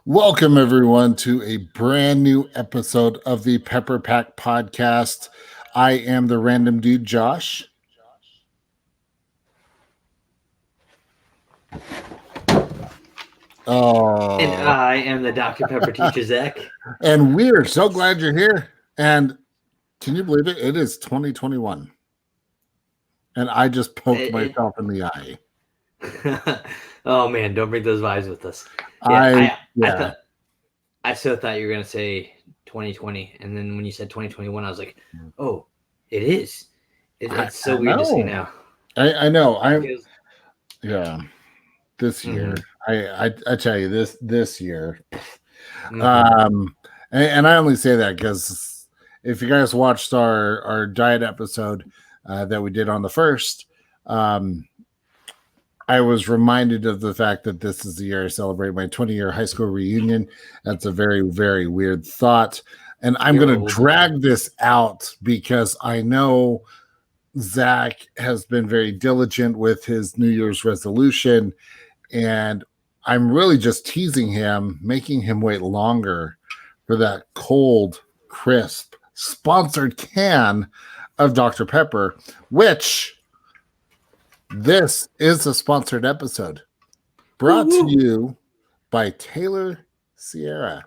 Welcome, everyone, to a brand new episode of the Pepper Pack podcast. I am the random dude, Josh. Oh, And I am the Dr. Pepper teacher, Zach. and we're so glad you're here. And can you believe it? It is 2021. And I just poked myself in the eye. Oh man, don't bring those vibes with us. I so thought you were gonna say 2020, and then when you said 2021, I was like, oh, it is. It's so weird to see now. I know. This year, I tell you this year, and I only say that because if you guys watched our diet episode that we did on the first, I was reminded of the fact that this is the year I celebrate my 20-year high school reunion. That's a very, very weird thought. And I'm going to drag this out because I know Zach has been very diligent with his New Year's resolution. And I'm really just teasing him, making him wait longer for that cold, crisp, sponsored can of Dr. Pepper, which... This is a sponsored episode brought to you by Taylor Sierra.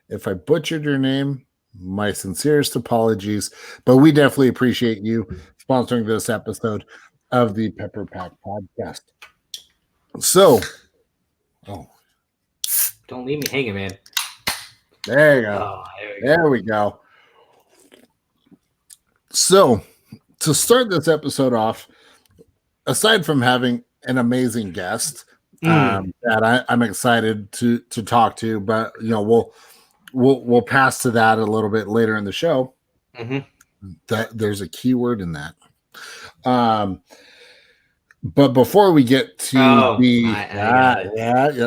If I butchered your name, my sincerest apologies, but we definitely appreciate you sponsoring this episode of the Pepper Pack podcast. So, don't leave me hanging, man. There you go. There we go. So, to start this episode off, aside from having an amazing guest that I'm excited to talk to, but we'll pass to that a little bit later in the show. That there's a keyword in that. But before we get to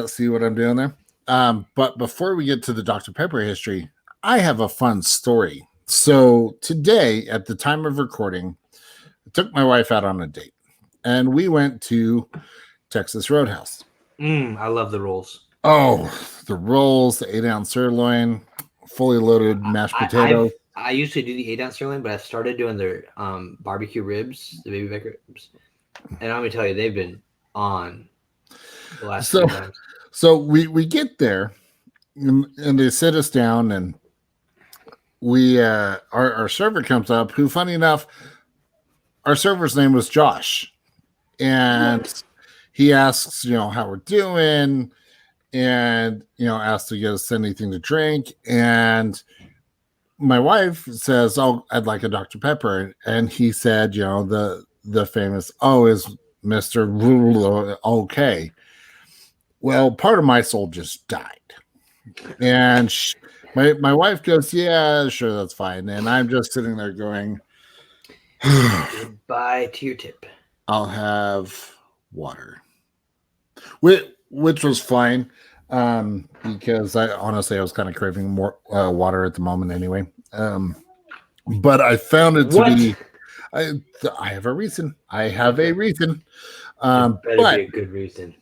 see what I'm doing there. But before we get to the Dr. Pepper history, I have a fun story. So today, at the time of recording, I took my wife out on a date. And we went to Texas Roadhouse. I love the rolls. Oh, the rolls, the 8-ounce sirloin, fully loaded mashed potatoes. I usually do the 8-ounce sirloin, but I started doing their barbecue ribs, the baby back ribs. And I'm going to tell you, they've been on the last few times. So we get there, and they sit us down, and we our server comes up, who, funny enough, our server's name was Josh. And he asks, how we're doing, and, asks to get us anything to drink. And my wife says, oh, I'd like a Dr. Pepper. And he said, the famous, oh, is Mr. okay? Well, part of my soul just died. And my wife goes, yeah, sure, that's fine. And I'm just sitting there going, goodbye to your tip. I'll have water, which was fine, because I was kind of craving more water at the moment anyway. But I found it to be, I have a reason. I have a reason. Better be a good reason.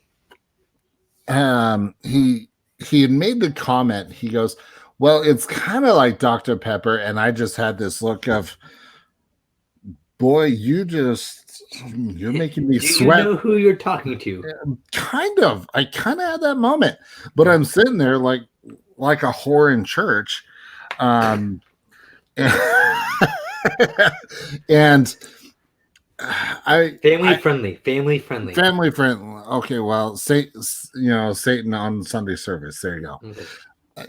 He had made the comment. He goes, well, it's kind of like Dr. Pepper, and I just had this look of, boy, you're making me sweat. You know who you're talking to? Kind of. I kind of had that moment, but I'm sitting there like a whore in church, and family friendly. Okay, well, Satan on Sunday service. There you go. Okay.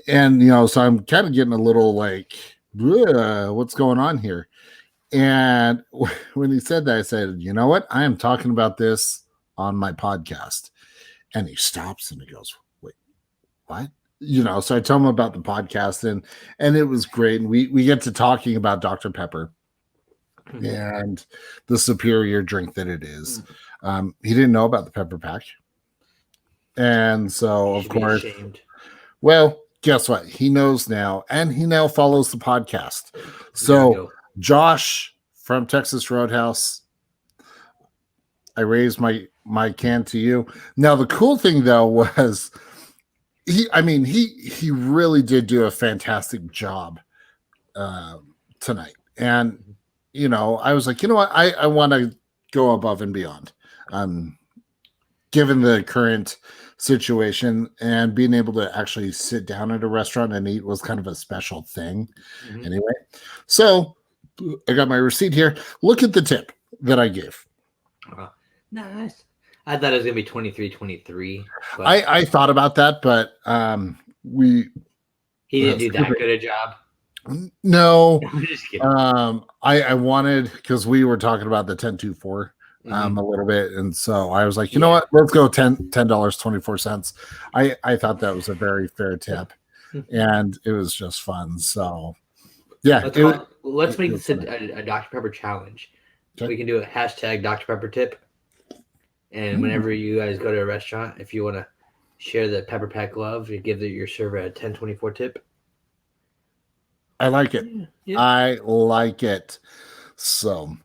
And so I'm kind of getting a little like, what's going on here? And when he said that, I said, you know what? I am talking about this on my podcast. And he stops and he goes, wait, what? So I tell him about the podcast, and it was great. And we get to talking about Dr. Pepper and the superior drink that it is. He didn't know about the Pepper Pack. And so, of course, well, guess what? He knows now, and he now follows the podcast. So Josh from Texas Roadhouse, I raised my can to you. Now, the cool thing, though, was he really did do a fantastic job tonight. And, I was like, you know what? I want to go above and beyond. Given the current situation, and being able to actually sit down at a restaurant and eat was kind of a special thing. Mm-hmm. Anyway, so I got my receipt here. Look at the tip that I gave. Nice. I thought it was gonna be 23. I thought about that, but he didn't do that good a job. No, I'm just kidding. I wanted, because we were talking about the 1024 a little bit, and so I was like, you know what, let's go $10.24. I thought that was a very fair tip, and it was just fun. So yeah, let's make this a Dr. Pepper challenge. Okay. We can do a hashtag Dr. Pepper tip, and whenever you guys go to a restaurant, if you want to share the Pepper Pack love, you give your server a 1024 tip. I like it. Yeah. I like it. So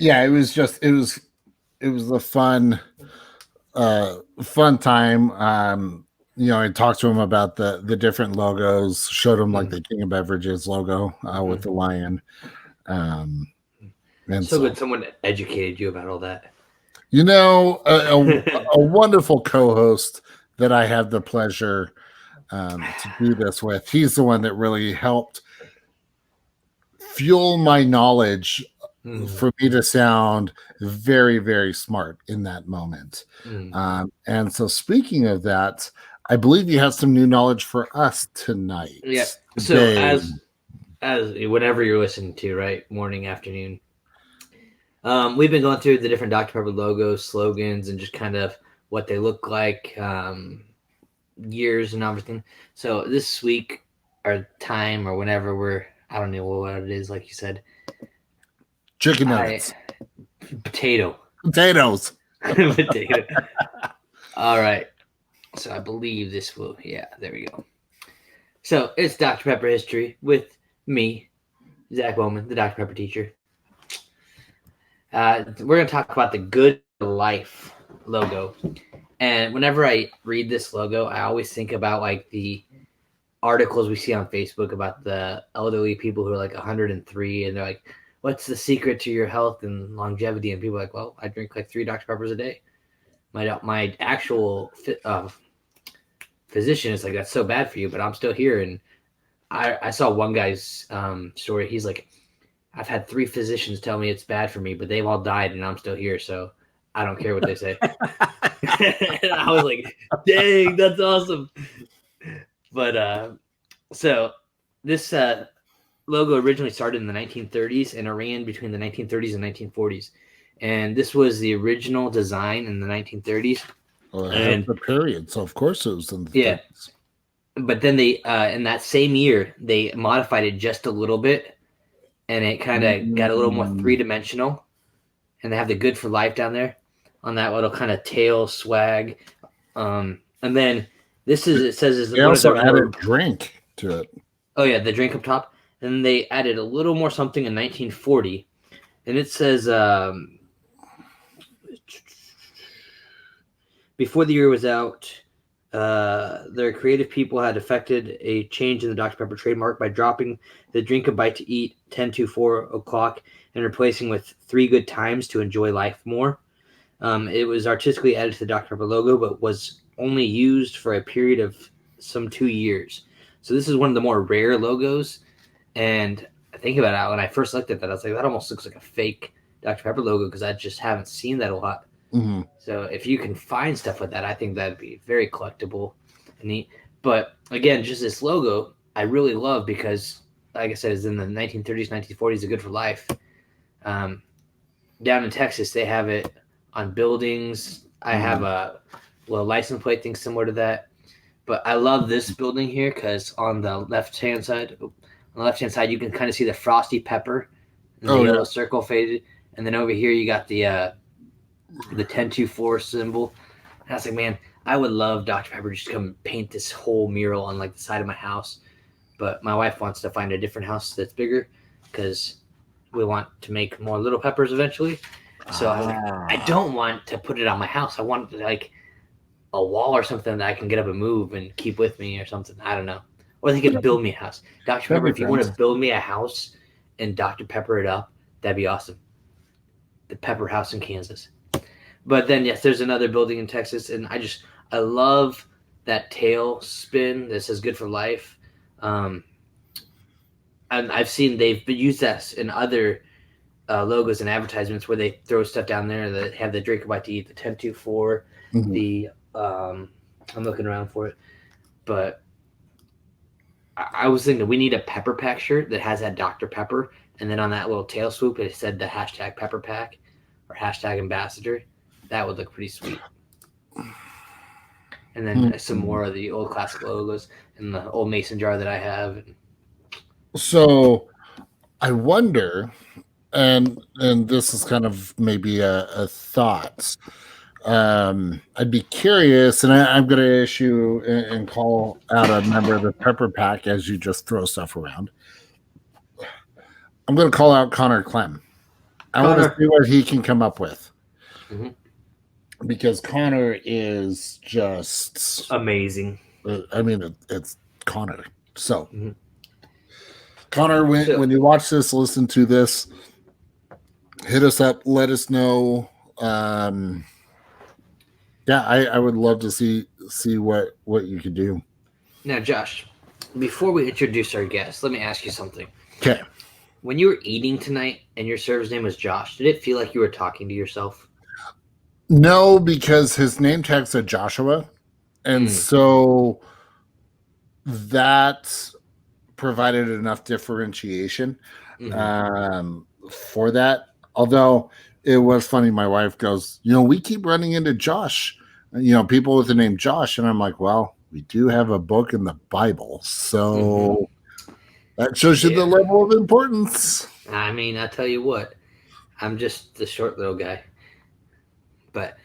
yeah, it was a fun time. I talked to him about the different logos, showed him like the King of Beverages logo with the lion. And so good someone educated you about all that. A wonderful co-host that I have the pleasure to do this with. He's the one that really helped fuel my knowledge for me to sound very, very smart in that moment. And so speaking of that, I believe you have some new knowledge for us tonight. Yeah. So as whenever you're listening to, right, morning, afternoon, we've been going through the different Dr. Pepper logos, slogans, and just kind of what they look like, years and everything. So this week or time or whenever I don't know what it is, like you said. Chicken nuggets. Potatoes. Potato. All right. So I believe this will, there we go. So it's Dr. Pepper history with me, Zach Bowman, the Dr. Pepper teacher. We're going to talk about the Good Life logo. And whenever I read this logo, I always think about like the articles we see on Facebook about the elderly people who are like 103, and they're like, what's the secret to your health and longevity? And people are like, well, I drink like 3 Dr. Peppers a day. My actual physician is like, that's so bad for you, but I'm still here. And I saw one guy's story. He's like, I've had 3 physicians tell me it's bad for me, but they've all died and I'm still here. So I don't care what they say. And I was like, dang, that's awesome. But so this logo originally started in the 1930s and it ran between the 1930s and 1940s. And this was the original design in the 1930s. Well, and the period, so of course it was in the 30s. But then they in that same year they modified it just a little bit, and it kind of got a little more 3-dimensional. And they have the Good for Life down there on that little kind of tail swag. And then it says they also added drink to it. Oh yeah, the drink up top. And then they added a little more something in 1940, and it says before the year was out, their creative people had effected a change in the Dr. Pepper trademark by dropping the drink a bite to eat 10 to 4 o'clock and replacing with 3 good times to enjoy life more. It was artistically added to the Dr. Pepper logo, but was only used for a period of some 2 years. So this is one of the more rare logos. And I think about it, when I first looked at that, I was like, that almost looks like a fake Dr. Pepper logo because I just haven't seen that a lot. Mm-hmm. So if you can find stuff like that, I think that'd be very collectible and neat. But again, just this logo, I really love because, like I said, it's in the 1930s, 1940s, a Good for Life. Down in Texas, they have it on buildings. I have a little license plate thing similar to that. But I love this building here because on the left-hand side, you can kind of see the frosty pepper and the yellow circle faded. And then over here, you got the 1024 symbol. And I was like, man, I would love Dr. Pepper just to come paint this whole mural on like the side of my house. But my wife wants to find a different house that's bigger because we want to make more Little Peppers eventually. So I was like, I don't want to put it on my house. I want to a wall or something that I can get up and move and keep with me or something. I don't know. Or they could build me a house. Dr. That Pepper, makes if you want to sense. build me a house and Dr. Pepper it up, that'd be awesome. The Pepper House in Kansas. But then yes, there's another building in Texas, and I love that tail spin that says "Good for Life," and I've seen they've used that in other logos and advertisements where they throw stuff down there that have the drink a bite to eat, the 1024, Mhm. the I'm looking around for it, but I was thinking we need a Pepper Pack shirt that has that Dr. Pepper, and then on that little tail swoop it said the hashtag Pepper Pack or hashtag Ambassador. That would look pretty sweet. And then some more of the old classic logos in the old mason jar that I have. So I wonder, and this is kind of maybe a thought. I'd be curious, and I'm going to issue and call out a member of the Pepper Pack as you just throw stuff around. I'm going to call out Connor Clem. I want to see what he can come up with. Mm-hmm. Because Connor is just amazing. I mean, it's Connor. So, Connor, when you watch this, listen to this, hit us up, let us know. Yeah, I would love to see what you could do. Now, Josh, before we introduce our guest, let me ask you something. Okay. When you were eating tonight and your server's name was Josh, did it feel like you were talking to yourself? No, because his name tag said Joshua, and so that provided enough differentiation for that. Although it was funny, my wife goes, we keep running into Josh, people with the name Josh, and I'm like, well, we do have a book in the Bible, so that shows you the level of importance. I mean, I tell you what, I'm just the short little guy. But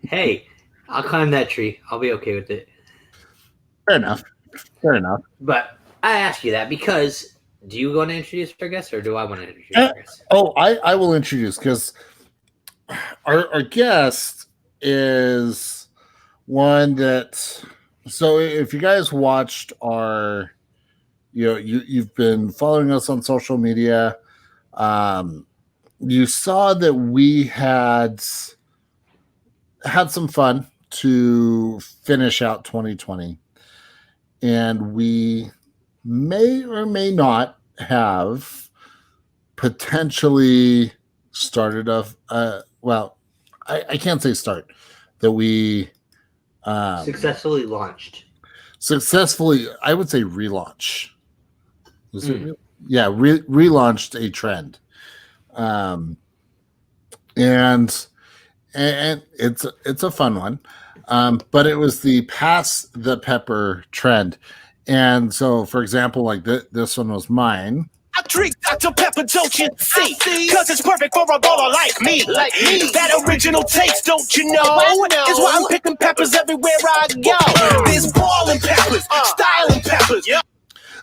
hey, I'll climb that tree. I'll be okay with it. Fair enough. But I ask you that because do you want to introduce our guest or do I want to introduce our guest? Oh, I will introduce because our guest is one that. So if you guys watched our, you've been following us on social media. You saw that we had some fun to finish out 2020, and we may or may not have potentially started well, I can't say start, that we successfully launched. I would say relaunch. Yeah, relaunched a trend. And it's a fun one. But it was the Pass the Pepper trend. And so, for example, like this one was mine. I drink Dr. Pepper, don't you see? Cause it's perfect for a baller like me. That original taste, don't you know? Is why I'm picking peppers everywhere I go. There's ballin' peppers, styling peppers.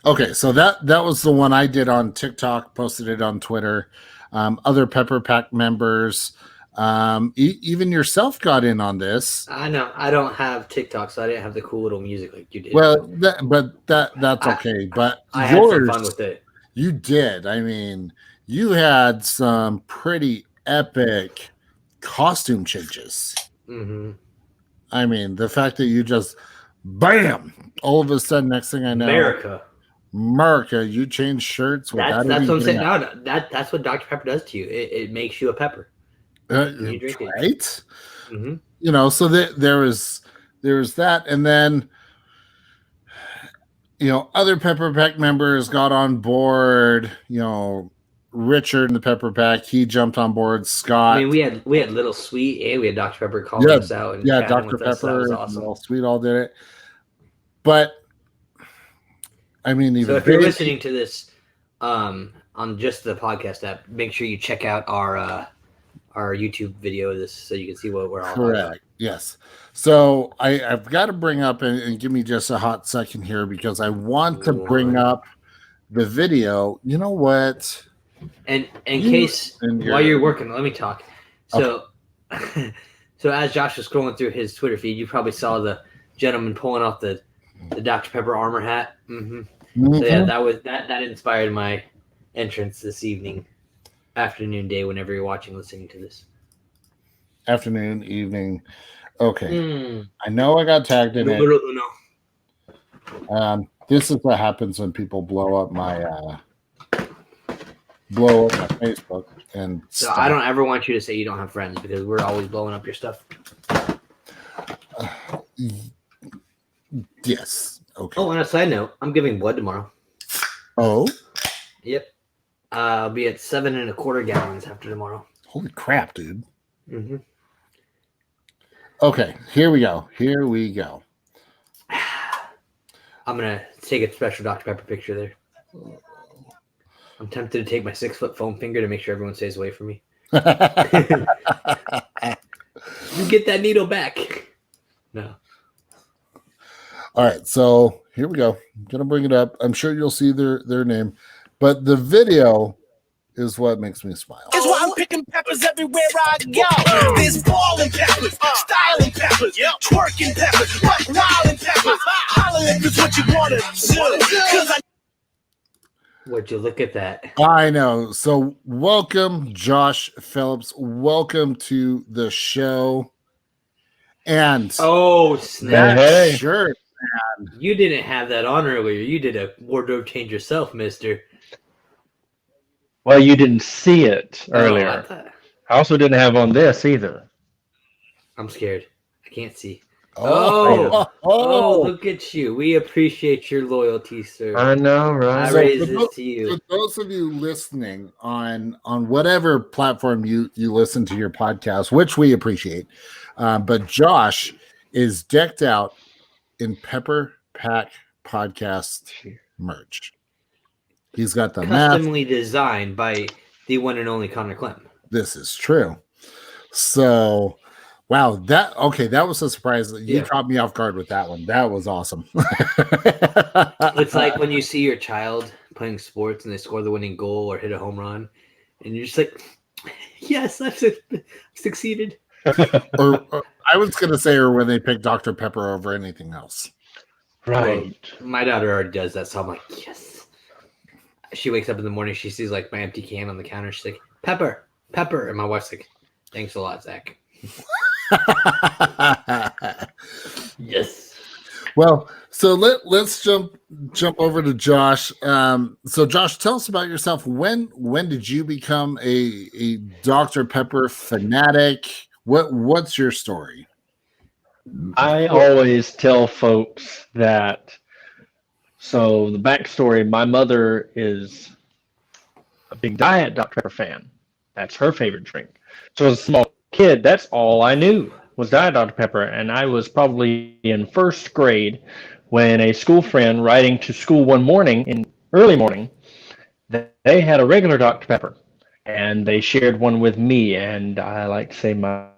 Okay, so that was the one I did on TikTok, posted it on Twitter. Other Pepper Pack members, even yourself got in on this. I know. I don't have TikTok, so I didn't have the cool little music like you did. Well, that's okay. But I had some fun with it. You did. I mean, you had some pretty epic costume changes. Mm-hmm. I mean, the fact that you just, bam, all of a sudden, next thing I know, America, you change shirts without that's what I'm saying. No, that's what Dr. Pepper does to you. It makes you a pepper. You drink right? It. Mm-hmm. So there was that, and then other Pepper Pack members got on board. Richard in the Pepper Pack, he jumped on board. Scott. I mean, we had Little Sweet and we had Dr. Pepper calling us out. And Dr. Pepper and awesome. Little Sweet all did it. But I mean, so if you're listening to this on just the podcast app, make sure you check out our YouTube video of this so you can see what we're all correct. Yes. So I've got to bring up and give me just a hot second here because I want to bring up the video. You know what? And in case while you're working, let me talk. So So as Josh was scrolling through his Twitter feed, you probably saw the gentleman pulling off the Dr. Pepper armor hat. So yeah, that inspired my entrance this evening, afternoon, day, whenever you're watching, listening to this. Afternoon, evening. Okay. I know I got tagged in it. This is what happens when people blow up my Facebook. And so I don't ever want you to say you don't have friends, because we're always blowing up your stuff. Yes. Okay. Oh, on a side note, I'm giving blood tomorrow. Oh? Yep. I'll be at 7 1/4 gallons after tomorrow. Holy crap, dude. Okay, here we go. I'm going to take a special Dr. Pepper picture there. I'm tempted to take my 6-foot foam finger to make sure everyone stays away from me. You get that needle back. No. All right, so here we go. I'm going to bring it up. I'm sure you'll see their name. But the video is what makes me smile. That's why I'm picking peppers everywhere I go. There's balling peppers, styling peppers, twerking peppers, wilding peppers. Holler if it's what you want to do. Would you look at that? I know. So welcome, Josh Phillips. Welcome to the show. And snap! Hey. Shirt. You didn't have that on earlier. You did a wardrobe change yourself, mister. Well, you didn't see it earlier. I also didn't have on this either. I'm scared. I can't see. Oh, look at you. We appreciate your loyalty, sir. I know, right? I raise this to you. For those of you listening on whatever platform you listen to your podcast, which we appreciate, but Josh is decked out in Pepper Pack podcast merch. He's got the customly designed by the one and only Connor Clem. This is true. So, wow, that was a surprise. You caught me off guard with that one. That was awesome. It's like when you see your child playing sports and they score the winning goal or hit a home run, and you're just like, "Yes, I've succeeded." or I was going to say, or when they pick Dr. Pepper over anything else. Right. Well, my daughter already does that, so I'm like, yes. She wakes up in the morning, she sees like my empty can on the counter. She's like, Pepper. And my wife's like, thanks a lot, Zach. Yes. Well, so let's jump over to Josh. So Josh, tell us about yourself. When did you become a Dr. Pepper fanatic? What's your story? I always tell folks that. So the backstory: my mother is a big Diet Dr. Pepper fan. That's her favorite drink. So as a small kid, that's all I knew was Diet Dr. Pepper, and I was probably in first grade when a school friend riding to school one morning in early morning, they had a regular Dr. Pepper, and they shared one with me, and I like to say my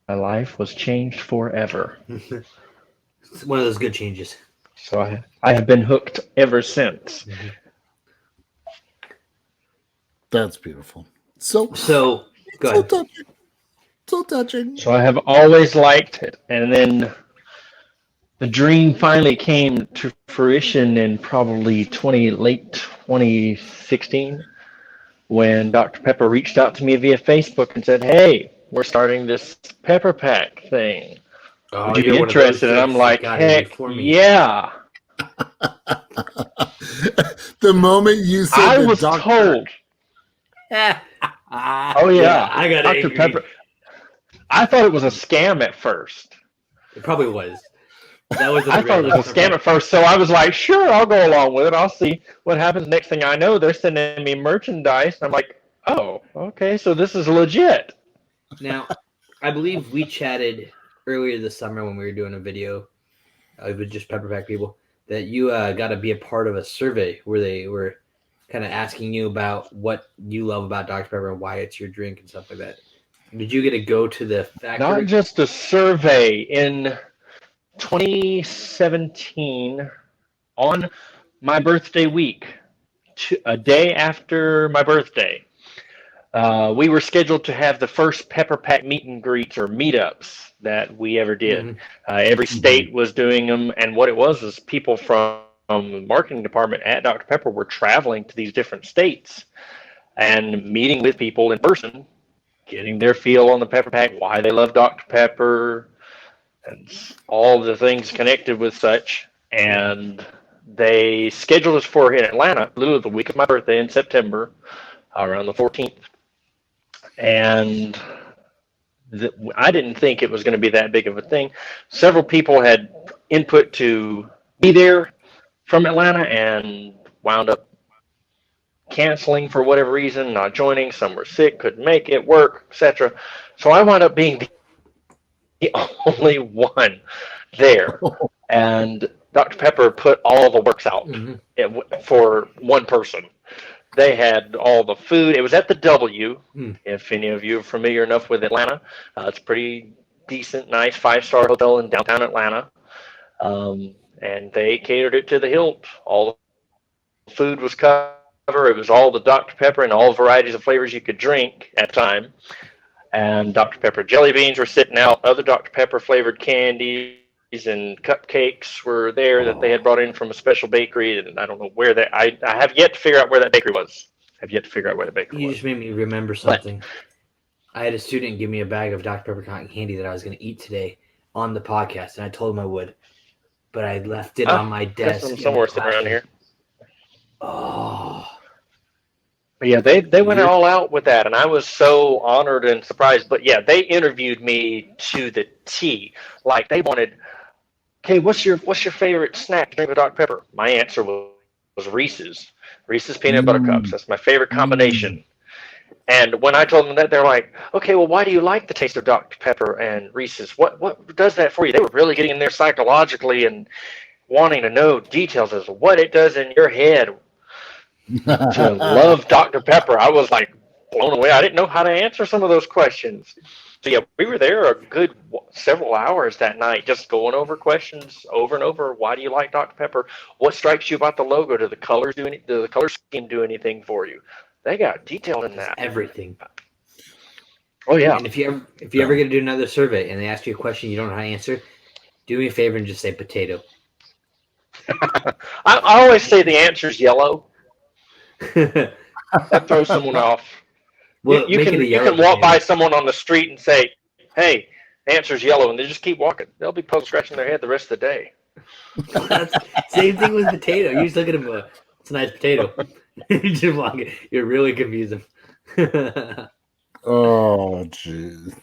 life was changed forever. It's one of those good changes. So I have been hooked ever since. Mm-hmm. That's beautiful. So go ahead. So touching. So I have always liked it, and then the dream finally came to fruition in probably late 2016 when Dr. Pepper reached out to me via Facebook and said, "Hey, we're starting this Pepper Pack thing. Would you be interested?" And I'm like, "Heck yeah." The moment you said I was told. Oh yeah, I got Dr. angry. Pepper. I thought it was a scam at first. It probably was. I thought it was a scam at first, so I was like, "Sure, I'll go along with it. I'll see what happens." Next thing I know, they're sending me merchandise. I'm like, "Oh, okay, so this is legit." Now, I believe we chatted earlier this summer when we were doing a video with just Pepper Pack people that you got to be a part of a survey where they were kind of asking you about what you love about Dr. Pepper and why it's your drink and stuff like that. Did you get to go to the factory? Not just a survey. In 2017, on my birthday week, a day after my birthday, We were scheduled to have the first Pepper Pack meet and greets or meetups that we ever did. Mhm. Every state was doing them, and what it was people from the marketing department at Dr. Pepper were traveling to these different states and meeting with people in person, getting their feel on the Pepper Pack, why they love Dr. Pepper, and all the things connected with such. And they scheduled us for in Atlanta, literally the week of my birthday in September, around the 14th. And I didn't think it was going to be that big of a thing. Several people had input to be there from Atlanta and wound up canceling for whatever reason, not joining. Some were sick, couldn't make it, work, etc. So I wound up being the only one there. And Dr. Pepper put all the works out for one person. They had all the food. It was at the W, if any of you are familiar enough with Atlanta. It's a pretty decent, nice 5-star hotel in downtown Atlanta. And they catered it to the hilt. All the food was covered. It was all the Dr. Pepper and all varieties of flavors you could drink at the time. And Dr. Pepper jelly beans were sitting out. Other Dr. Pepper flavored candies and cupcakes were there that they had brought in from a special bakery. And I don't know where that. I have yet to figure out where that bakery was. You just made me remember something. I had a student give me a bag of Dr. Pepper cotton candy that I was going to eat today on the podcast, and I told him I would, but I left it on my desk. Somewhere sitting around here. Oh. But yeah, they went all out with that, and I was so honored and surprised. But yeah, they interviewed me to the T. Like they wanted, okay, what's your favorite snack to drink with Dr. Pepper? My answer was Reese's peanut butter cups. That's my favorite combination. And when I told them that, they're like, okay, well, why do you like the taste of Dr. Pepper and Reese's? What does that for you? They were really getting in there psychologically and wanting to know details as to what it does in your head to love Dr. Pepper. I was like blown away. I didn't know how to answer some of those questions. So yeah, we were there a good several hours that night just going over questions over and over. Why do you like Dr. Pepper? What strikes you about the logo? Do the colors do the color scheme do anything for you? They got detail in that. Everything. Oh yeah. And if you ever get to do another survey and they ask you a question you don't know how to answer, do me a favor and just say potato. I always say the answer's yellow. That throws someone off. Well, you can walk by someone on the street and say, "Hey, the answer's yellow," and they just keep walking. They'll be scratching their head the rest of the day. That's same thing with potato. You just look at them. It's a nice potato. You just walk it. You're really confusing. Oh, jeez.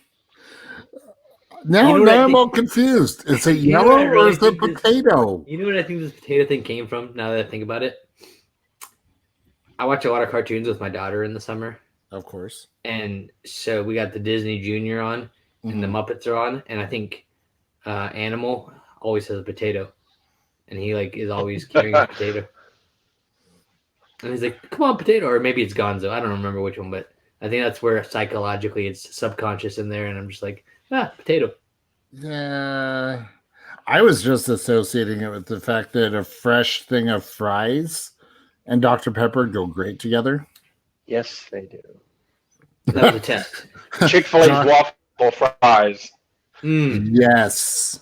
Now I'm all confused. Is it yellow or is it potato? You know what I think this potato thing came from, now that I think about it? I watch a lot of cartoons with my daughter in the summer. Of course. And so we got the Disney Junior on, and the Muppets are on, and I think Animal always has a potato. And he is always carrying a potato. And he's like, come on, potato. Or maybe it's Gonzo. I don't remember which one, but I think that's where psychologically it's subconscious in there. And I'm just like, potato. Yeah. I was just associating it with the fact that a fresh thing of fries and Dr. Pepper go great together. Yes, they do. That was a test. Chick-fil-A's waffle fries. Yes.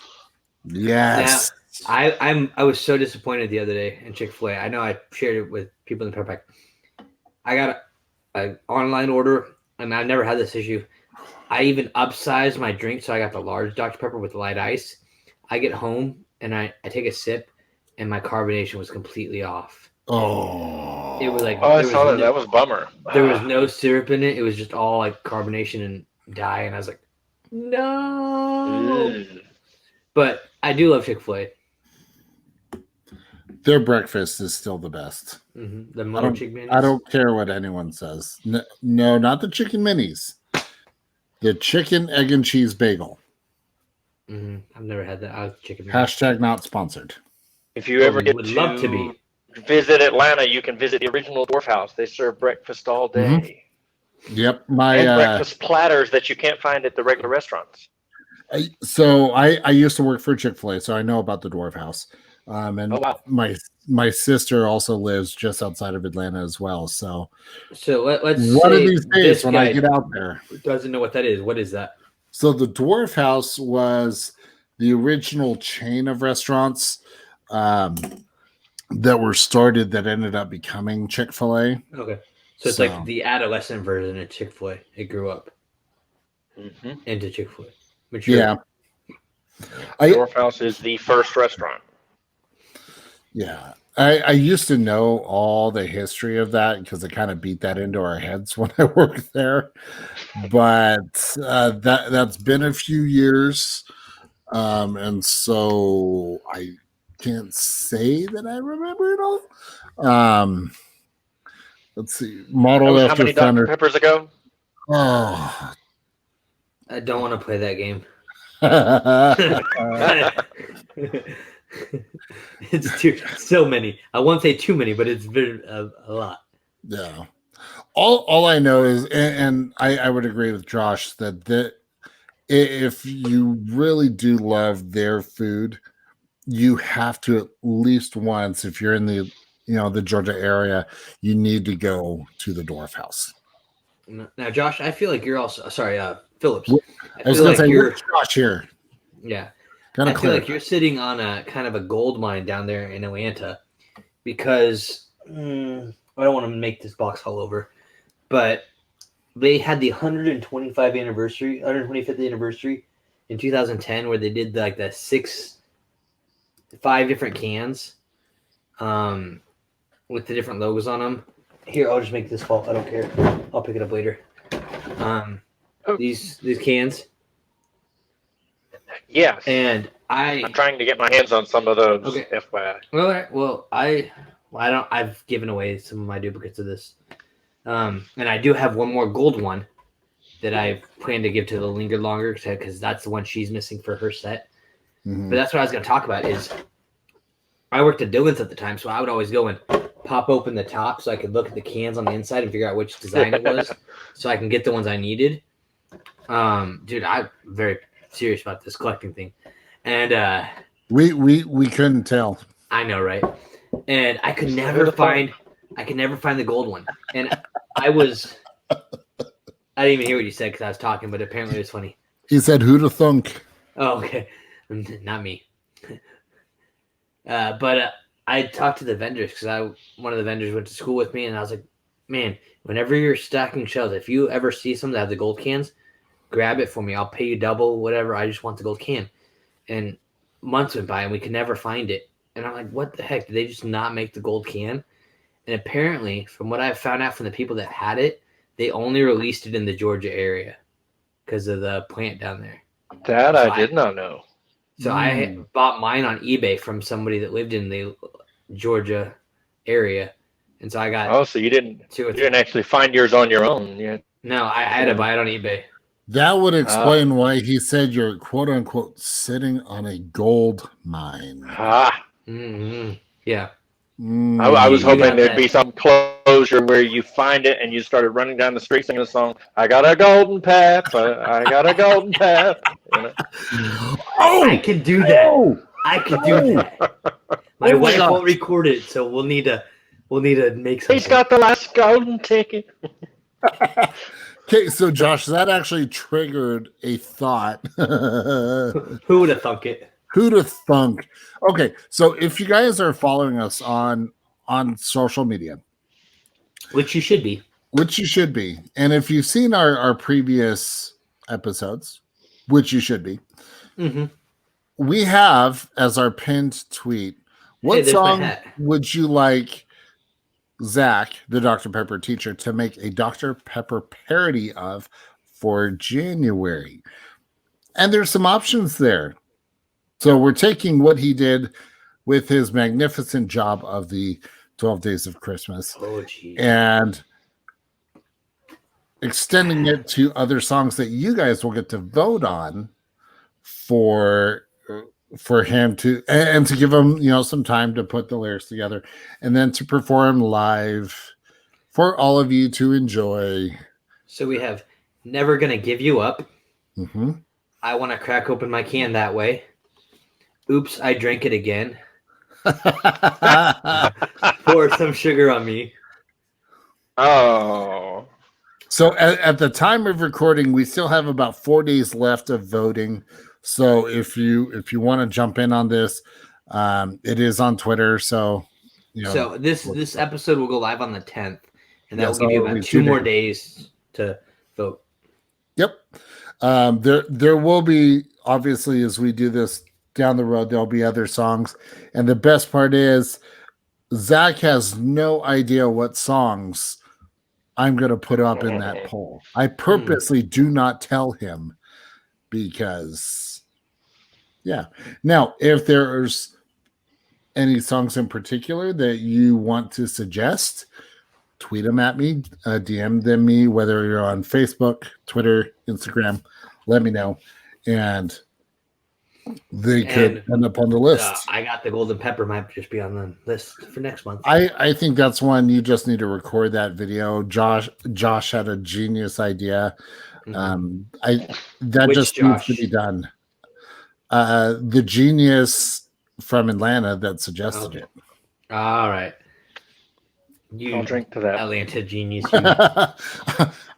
Yes. Now, I was so disappointed the other day in Chick-fil-A. I know I shared it with people in the Pepper Pack. I got an online order, and I've never had this issue. I even upsized my drink, so I got the large Dr. Pepper with light ice. I get home, and I take a sip, and my carbonation was completely off. Oh. It was like... Oh, I saw that. That was a bummer. There was no syrup in it. It was just all carbonation and dye, and I was like, no. But I do love Chick-fil-A. Their breakfast is still the best. The motor chicken minis. I don't care what anyone says. No, not the chicken minis. The chicken, egg, and cheese bagel. I've never had that. Chicken. Hashtag not sponsored. If you ever get love to be. Visit Atlanta, you can visit the original Dwarf House. They serve breakfast all day. Yep. And breakfast platters that you can't find at the regular restaurants. So I used to work for Chick-fil-A, so I know about the Dwarf House. And Oh, wow. my sister also lives just outside of Atlanta as well. So let's one of say these days this when I guy get out there. doesn't know what that is. What is that? So the Dwarf House was the original chain of restaurants that were started that ended up becoming Chick-fil-A. Okay. So it's like the adolescent version of Chick-fil-A. It grew up into Chick-fil-A. Mature. Yeah. Dwarf House is the first restaurant. Yeah. I used to know all the history of that because it kind of beat that into our heads when I worked there. But that's been a few years. And so I can't say that I remember it all. Let's see. Modeled How after many Dr. Thunder. Peppers ago? Oh. I don't want to play that game. It's so many. I won't say too many, but it's very a lot. Yeah. All I know is, and I would agree with Josh that if you really do love their food, you have to at least once, if you're in the Georgia area, you need to go to the Dwarf House. Now, Josh, I feel like you're also sorry, Phillips. I was going to say, where's Josh here? Yeah. Kind of I feel like you're sitting on a kind of a gold mine down there in Atlanta because I don't want to make this box all over, but they had the 125th anniversary in 2010 where they did like the 5 different cans with the different logos on them. Here, I'll just make this fall. I don't care. I'll pick it up later. These cans. Yes. And I'm trying to get my hands on some of those. Okay. FYI. Well, I've given away some of my duplicates of this. And I do have one more gold one that I plan to give to the Linger Longer because that's the one she's missing for her set. Mm-hmm. But that's what I was going to talk about is I worked at Dillon's at the time, so I would always go and pop open the top so I could look at the cans on the inside and figure out which design it was so I can get the ones I needed. Dude, I'm very serious about this collecting thing. And we couldn't tell. I know, right? And I could never find the gold one. And I didn't even hear what you said because I was talking, but apparently it was funny. He said, "Who to thunk?" Oh, okay. Not me. But I talked to the vendors because one of the vendors went to school with me, and I was like, man, whenever you're stacking shelves, if you ever see some that have the gold cans, grab it for me. I'll pay you double, whatever. I just want the gold can. And months went by, and we could never find it. And I'm like, what the heck? Did they just not make the gold can? And apparently, from what I found out from the people that had it, they only released it in the Georgia area because of the plant down there. That I did not know. So I bought mine on eBay from somebody that lived in the Georgia area, and so I got. Oh, so you didn't actually find yours on your own? Yeah. No, I had to buy it on eBay. That would explain why he said you're "quote unquote" sitting on a gold mine. Mm-hmm. Yeah. I was hoping there'd be some closure where you find it and you started running down the street singing the song, "I got a golden path, I got a golden path." You know? I could do that. I could do that. My wife won't record it, so we'll need to make something. He's got the last golden ticket. Okay, so Josh, that actually triggered a thought. Who would have thunk it? Who'd have thunk? Okay, so if you guys are following us on social media, which you should be, and if you've seen our previous episodes, which you should be, we have as our pinned tweet, what song would you like Zach, the Dr. Pepper teacher, to make a Dr. Pepper parody of for January? And there's some options there. So we're taking what he did with his magnificent job of the 12 Days of Christmas and extending it to other songs that you guys will get to vote on for him to and to give him some time to put the lyrics together and then to perform live for all of you to enjoy. So we have Never Gonna Give You Up. I Want to Crack Open My Can That Way. Oops, I Drank It Again. Pour some sugar on me. Oh. So at the time of recording, we still have about 4 days left of voting. So if you want to jump in on this, it is on Twitter. So So this episode will go live on the 10th, and that Yeah, will so give you it'll be about 2 more 2 days to vote. Yep. There will be, obviously, as we do this down the road, there'll be other songs. And the best part is Zach has no idea what songs I'm going to put up in that poll. I purposely do not tell him because, yeah. Now, if there's any songs in particular that you want to suggest, tweet them at me, DM them me, whether you're on Facebook, Twitter, Instagram, let me know. And they could end up on the list. I got the golden pepper might just be on the list for next month. I think that's one you just need to record that video. Josh had a genius idea. That Which just Josh? needs to be done. The genius from Atlanta that suggested it. All right. I'll drink to that. Atlanta genius.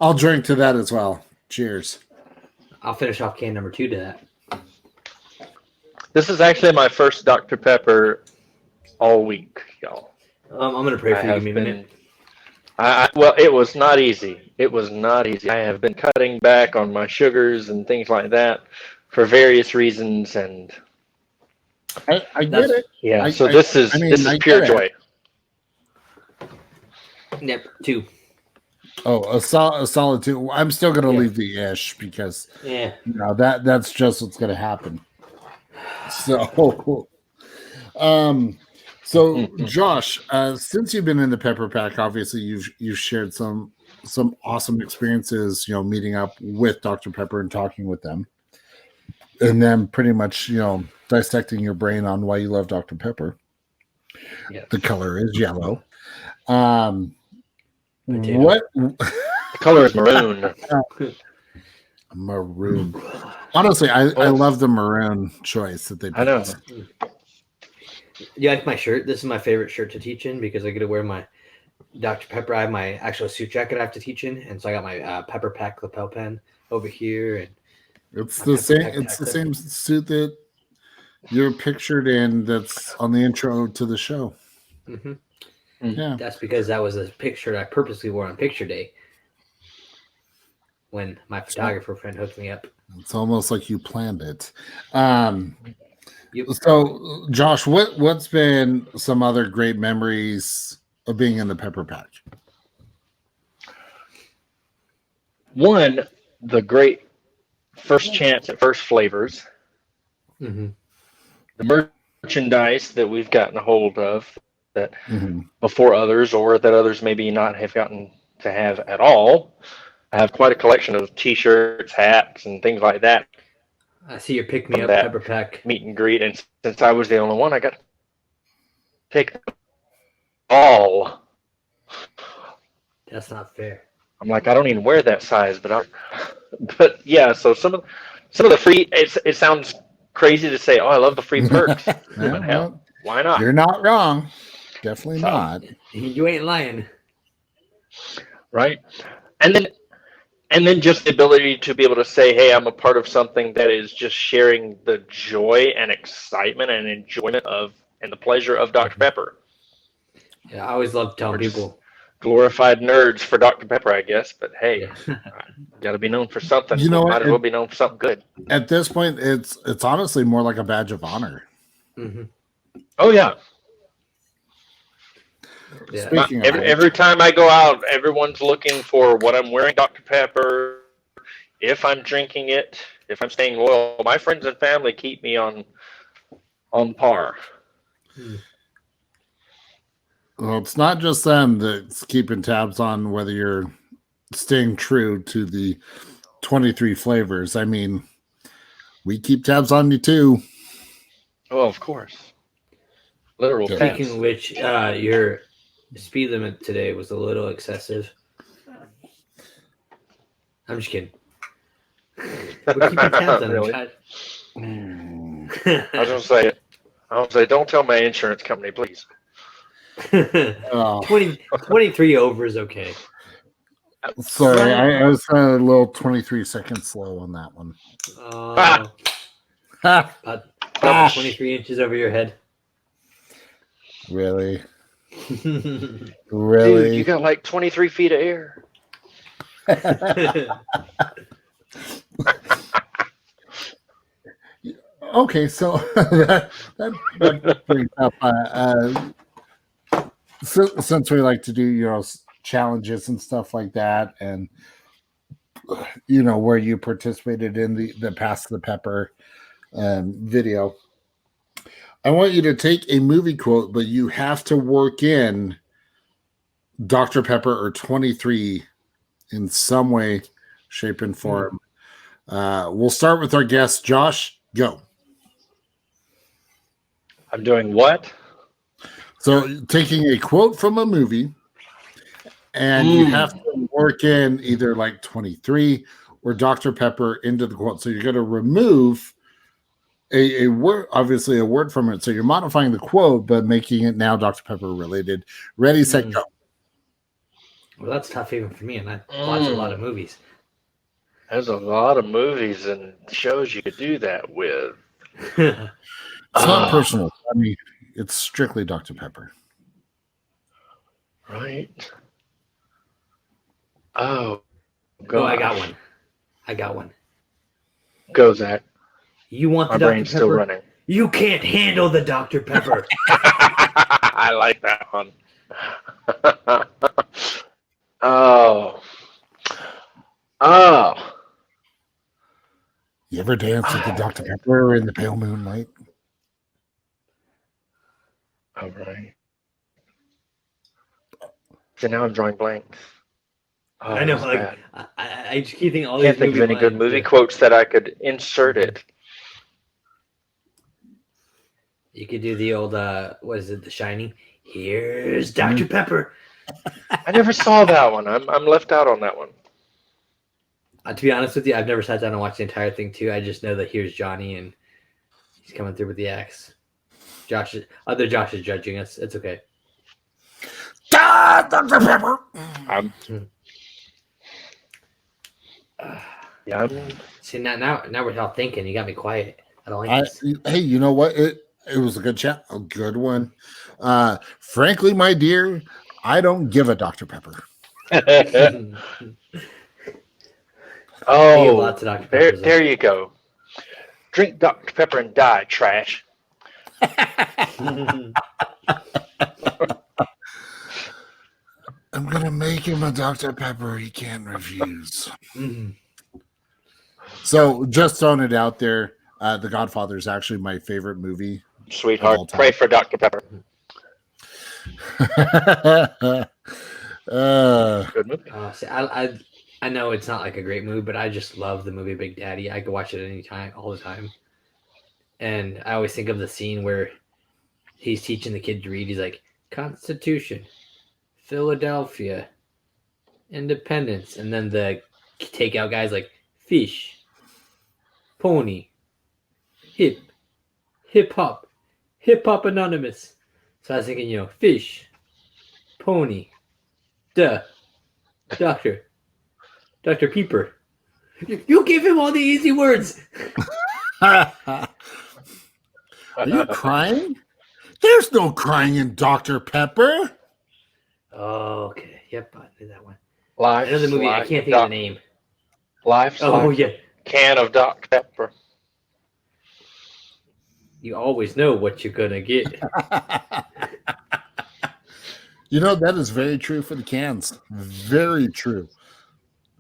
I'll drink to that as well. Cheers. I'll finish off can number 2 to that. This is actually my first Dr. Pepper all week, y'all. I'm going to pray for you. Give me a minute. Well, it was not easy. It was not easy. I have been cutting back on my sugars and things like that for various reasons, and I get it. Yeah. This is pure joy. Yep, 2. Oh, a solid 2. I'm still going to leave the ish because that's just what's going to happen. So, Josh, since you've been in the Pepper Pack, obviously you've shared some awesome experiences, meeting up with Dr. Pepper and talking with them, and then pretty much dissecting your brain on why you love Dr. Pepper. Yeah, the color is yellow. Potato. What The color is maroon. Maroon. Honestly, I love the maroon choice that they picked. I know. You like my shirt? This is my favorite shirt to teach in because I get to wear my Dr. Pepper. I have my actual suit jacket I have to teach in, and so I got my Pepper Pack lapel pen over here, and it's the same. It's the same suit that you're pictured in. That's on the intro to the show. Mm-hmm. Yeah, that's because that was a picture I purposely wore on picture day when my photographer friend hooked me up. It's almost like you planned it. Yep. So, Josh, what's been some other great memories of being in the Pepper Pack? One, the great first chance at first flavors. Mm-hmm. The merchandise that we've gotten a hold of that before others, or that others maybe not have gotten to have at all. I have quite a collection of T-shirts, hats, and things like that. I see your pick me up Pepper Pack meet and greet, and since I was the only one, I got to take them all. That's not fair. I'm like, I don't even wear that size, but yeah. So some of the free. It sounds crazy to say, oh, I love the free perks. But hell, why not? You're not wrong. Definitely not. You ain't lying. Right. And then just the ability to be able to say, hey, I'm a part of something that is just sharing the joy and excitement and enjoyment of and the pleasure of Dr. Pepper. Yeah, I always love telling people. Glorified nerds for Dr. Pepper, I guess. But hey, got to be known for something. Might as well be known for something good. At this point, it's honestly more like a badge of honor. Mm-hmm. Oh, yeah. Speaking every time I go out, everyone's looking for what I'm wearing, Dr. Pepper, if I'm drinking it, if I'm staying loyal. My friends and family keep me on par. Well, it's not just them that's keeping tabs on whether you're staying true to the 23 flavors. I mean, we keep tabs on you too. Oh, of course. Literal. Speaking of which, your speed limit today was a little excessive. I'm just kidding. We're keeping tabs on really? it. I was going to say, I was like, don't tell my insurance company, please. 23 over is okay. Sorry, I was a little 23 seconds slow on that one. About 23 inches over your head. Really? Dude, you got like 23 feet of air. Okay, so that brings up since we like to do challenges and stuff like that, and where you participated in the Pass the Pepper video. I want you to take a movie quote, but you have to work in Dr. Pepper or 23 in some way, shape, and form. We'll start with our guest, Josh. Go. I'm doing what? So taking a quote from a movie, and you have to work in either like 23 or Dr. Pepper into the quote. So you're going to remove a word, obviously a word from it. So you're modifying the quote, but making it now Dr. Pepper related. Ready, set, go. Well, that's tough even for me, and I watch a lot of movies. There's a lot of movies and shows you could do that with. It's not personal. I mean, it's strictly Dr. Pepper. Right. Oh, God. Oh, I got one. Go, Zach. You want My the Dr. brain's Pepper? still running. You can't handle the Dr. Pepper. I like that one. Oh. You ever dance with the Dr. Pepper in the pale moonlight? All right. So now I'm drawing blanks. Oh, I know, like I just keep thinking all can't these think of any good movie quotes that I could insert it. You could do the old, what is it, The Shining? Here's Dr. Pepper. I never saw that one. I'm left out on that one. To be honest with you, I've never sat down and watched the entire thing too. I just know that here's Johnny and he's coming through with the axe. Other Josh is judging us. It's okay. Dr. Pepper. See now we're all thinking. You got me quiet. I don't like this. Hey, you know what? It was a good chat, a good one. Frankly, my dear, I don't give a Dr. Pepper. Oh, lots of Dr. Peppers there you go. Drink Dr. Pepper and die, trash. I'm gonna make him a Dr. Pepper he can't refuse. So just throwing it out there, The Godfather is actually my favorite movie. Sweetheart, pray for Dr. Pepper. Good movie. See, I know it's not like a great movie, but I just love the movie Big Daddy. I could watch it anytime, all the time. And I always think of the scene where he's teaching the kid to read. He's like, Constitution, Philadelphia, Independence. And then the takeout guy's like, fish, pony, hip hop anonymous. So I was thinking, fish, pony, Dr. Peeper. You gave him all the easy words. Are you crying? There's no crying in Dr. Pepper. Oh, okay. Yep, I knew that one. Life. I know the movie. I can't think of the name. Life. Oh, yeah. Can of Dr. Pepper. You always know what you're going to get. That is very true for the cans. Very true.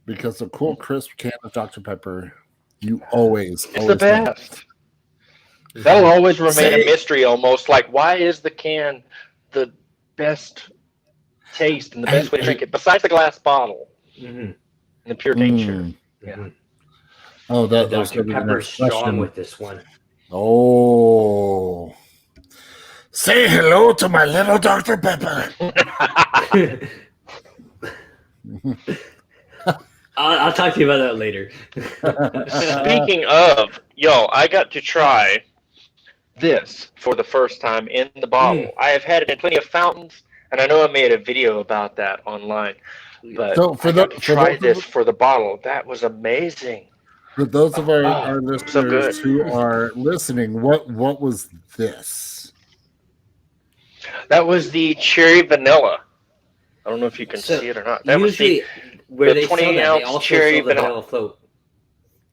Because a cool, crisp can of Dr. Pepper, you always the best. That'll always remain a mystery almost. Like, why is the can the best taste and the best way to drink it, besides the glass bottle and the pure nature? Yeah. Oh, that Dr. Pepper's strong with this one. Oh. Say hello to my little Dr. Pepper. I'll talk to you about that later. Speaking of, I got to try this for the first time in the bottle. I have had it in plenty of fountains, and I know I made a video about that online. But So for I got to try those this for the bottle. That was amazing. for those of our So listeners good. who are listening, what was this? That was the cherry vanilla. I don't know if you can see it or not. That usually, where the they sell that, 20 they ounce also cherry sell the vanilla. vanilla float.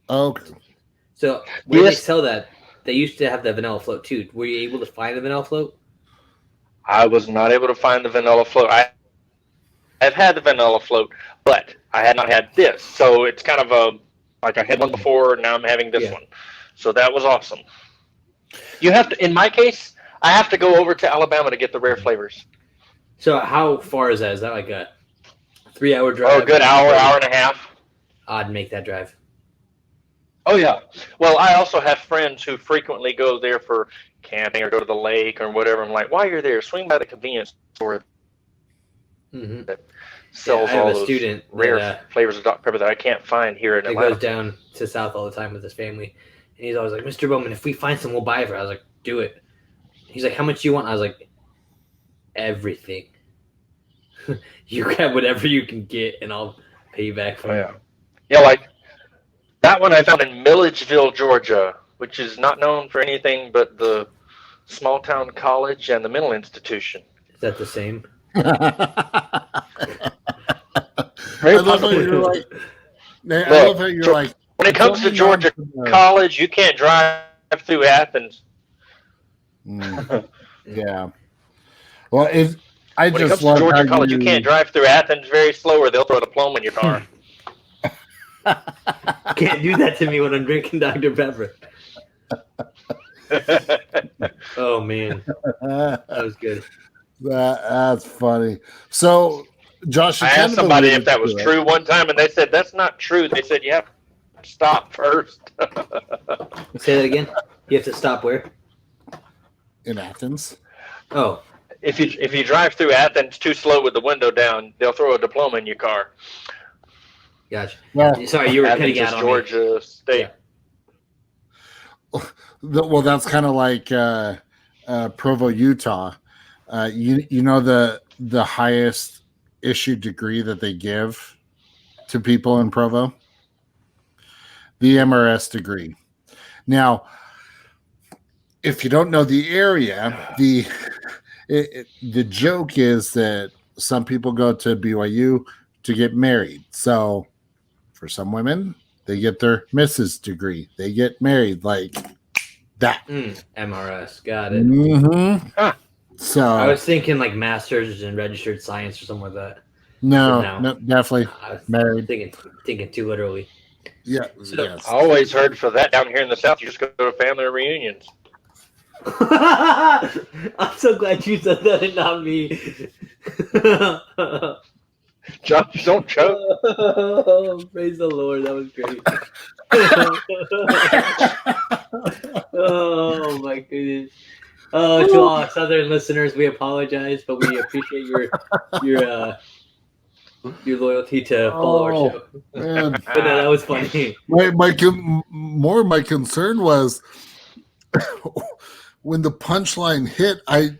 Okay. So where they Yes. sell that, they used to have the vanilla float too. Were you able to find the vanilla float? I was not able to find the vanilla float. I've had the vanilla float, but I had not had this. So it's kind of like I had one before, and now I'm having this one. So that was awesome. You have to, in my case, I have to go over to Alabama to get the rare flavors. So how far is that? Is that like a 3-hour drive? Oh, a good hour and a half. I'd make that drive. Oh, yeah. Well, I also have friends who frequently go there for camping or go to the lake or whatever. I'm like, while you're there, swing by the convenience store that sells I have all a those student rare flavors of Dr. Pepper that I can't find here in He Atlanta. goes down to South all the time with his family. And he's always like, Mr. Bowman, if we find some, we'll buy it for you. I was like, do it. He's like, how much do you want? I was like, everything. You grab whatever you can get, and I'll pay you back for it. Yeah. Yeah, like that one I found in Milledgeville, Georgia, which is not known for anything but the small town college and the mental institution. Is that the same? I love how you're like. I love how you're like. When it comes to Georgia College, you can't drive through Athens. Yeah. Well, When it comes to Georgia College, you can't drive through Athens very slow, or they'll throw a diploma in your car. Can't do that to me when I'm drinking Dr. Pepper. Oh, man. That was good. That's funny. So, Josh, I asked somebody if that was true one time, and they said, that's not true. They said, you have to stop first. Say that again? You have to stop where? In Athens. Oh. If you drive through Athens too slow with the window down, they'll throw a diploma in your car. Gotcha. Well, sorry, you were Athens cutting out on Georgia State. Yeah. Well, that's kind of like Provo, Utah. You know the highest issued degree that they give to people in Provo? The MRS degree. Now, if you don't know the area, the joke is that some people go to BYU to get married. So for some women, they get their Mrs. degree. They get married like that. MRS. Got it. Mm-hmm. Huh. So I was thinking like masters in registered science or something like that. No, definitely I was married. Thinking too literally. Yeah. So, yes. I always heard for that down here in the South, you just go to family reunions. I'm so glad you said that and not me. Josh, don't choke. Praise the Lord, that was great. Oh my goodness. Oh, to all our Southern listeners, we apologize, but we appreciate your loyalty to follow our show. Man. But no, that was funny. My concern was when the punchline hit, I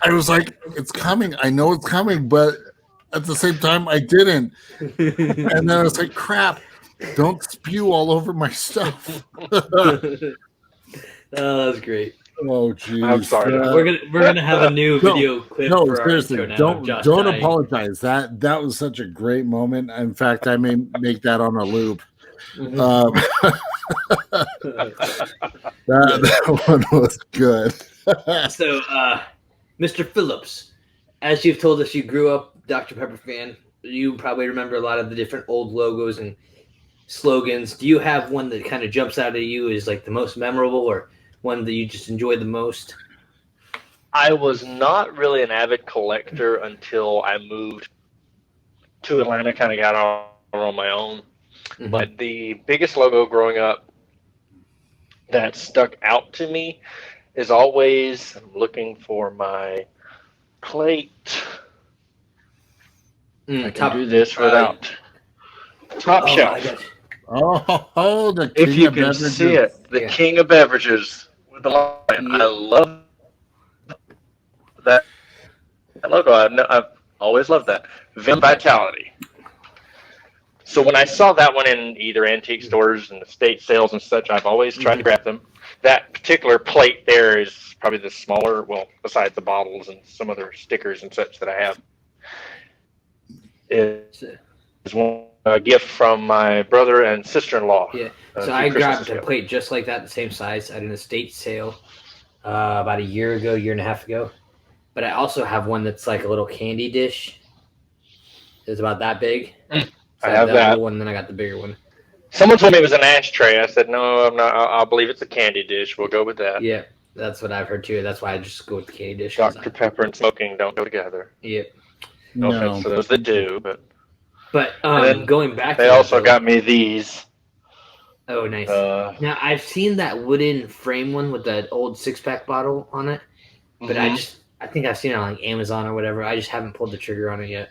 was like, it's coming. I know it's coming, but at the same time, I didn't. And then I was like, crap, don't spew all over my stuff. That was great. Oh, geez. I'm sorry. We're gonna have a new video clip. No, for seriously, our intro now, don't dying. apologize. That was such a great moment. In fact, I may make that on a loop. That one was good. So, Mr. Phillips, as you've told us, you grew up Dr. Pepper fan. You probably remember a lot of the different old logos and slogans. Do you have one that kind of jumps out at you as like the most memorable, or one that you just enjoyed the most? I was not really an avid collector until I moved to Atlanta, kind of got on my own. Mm-hmm. But the biggest logo growing up that stuck out to me is always, I'm looking for my plate. I can do this without Top Shelf. Oh, the king if you of can beverages. see it, the king of beverages the lion. I love that logo. I've always loved that. Vim Vitality. So when I saw that one in either antique stores and estate sales and such, I've always tried to grab them. That particular plate there is probably the smaller, well, besides the bottles and some other stickers and such that I have. It is a gift from my brother and sister-in-law. Yeah. So I grabbed a plate just like that, the same size, at an estate sale about a year and a half ago. But I also have one that's like a little candy dish. It's about that big. So I have that little one, and then I got the bigger one. Someone told me it was an ashtray. I said, no, I'm not. I'll believe it's a candy dish. We'll go with that. Yeah, that's what I've heard too. That's why I just go with the candy dish. Dr. Pepper and smoking don't go together. Yep. No offense to those that do, but going back, they also got me these. Oh, nice. Now I've seen that wooden frame one with that old 6-pack bottle on it, but I think I've seen it on like Amazon or whatever. I just haven't pulled the trigger on it yet.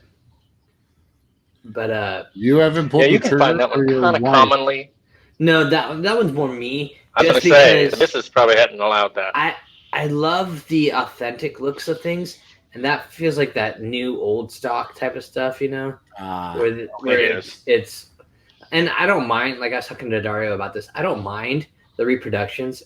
But you haven't pulled the trigger. You can find that one kind of commonly. No, that one's more me. I was going to say, this is probably hadn't allowed that. I love the authentic looks of things, and that feels like that new old stock type of stuff, you know? Where it's and I don't mind, like I was talking to Dario about this, I don't mind the reproductions.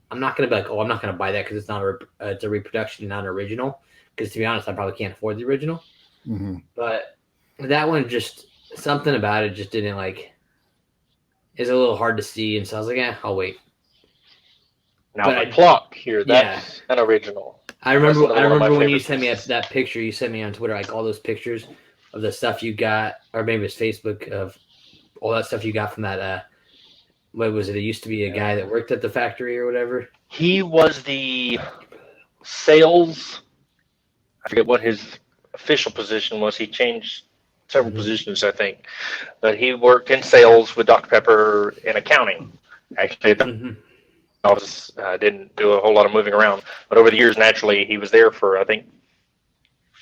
I'm not going to be like, oh, I'm not going to buy that because it's not it's a reproduction, not an original. Because to be honest, I probably can't afford the original. Mm-hmm. But that one, just something about it just didn't like. It's a little hard to see, and so I was like, I'll wait. Now the clock here, that's an original. I remember when you sent me that picture. You sent me on Twitter like all those pictures of the stuff you got, or maybe it's Facebook, of all that stuff you got from that. What was it? It used to be a guy that worked at the factory or whatever. He was the sales. I forget what his official position was. He changed several positions, I think. But he worked in sales with Dr. Pepper in accounting. Actually, I didn't do a whole lot of moving around. But over the years, naturally, he was there for, I think,